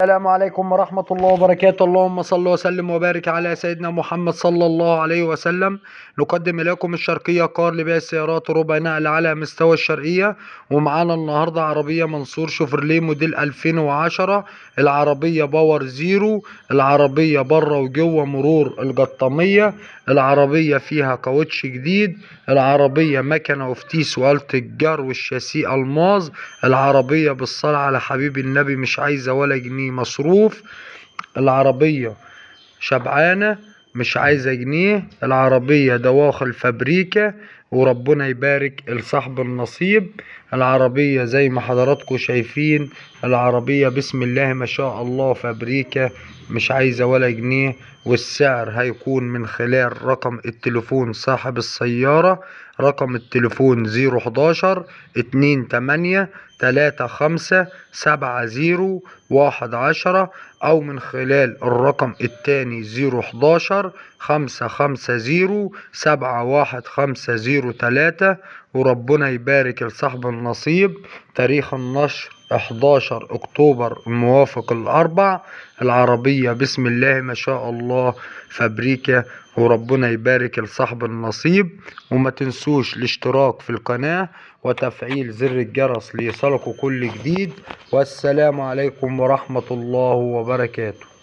السلام عليكم ورحمة الله وبركاته. اللهم صل وسلم وبارك على سيدنا محمد صلى الله عليه وسلم. نقدم إليكم الشرقية كار لبيع السيارات ربع نقل على مستوى الشرقية. ومعانا النهاردة عربية منصور شوفرليه موديل 2010. العربية باور زيرو، العربية بره وجوه مرور القطامية، العربية فيها كاوتش جديد، العربية مكنة وفتيس وآلة الجر والشاسيه ألماظ. العربية بالصلاة على حبيب النبي مش عايزة ولا جنيه مصروف. العربية شبعانة مش عايزة جنيه. العربية دواخل فابريكا وربنا يبارك لصاحب النصيب. العربية زي ما حضراتكم شايفين، العربية بسم الله ما شاء الله فابريكا مش عايزة ولا جنيه. والسعر هيكون من خلال رقم التليفون صاحب السيارة. رقم التليفون 011-2835-70-110، او من خلال الرقم التاني 011-550-71-503. وربنا يبارك لصاحب النصيب. تاريخ النشر 11 اكتوبر الموافق الاربع. العربية بسم الله ما شاء الله فابريكا، وربنا يبارك لصاحب النصيب. وما تنسوش الاشتراك في القناة وتفعيل زر الجرس ليصلكوا كل جديد. والسلام عليكم ورحمة الله وبركاته.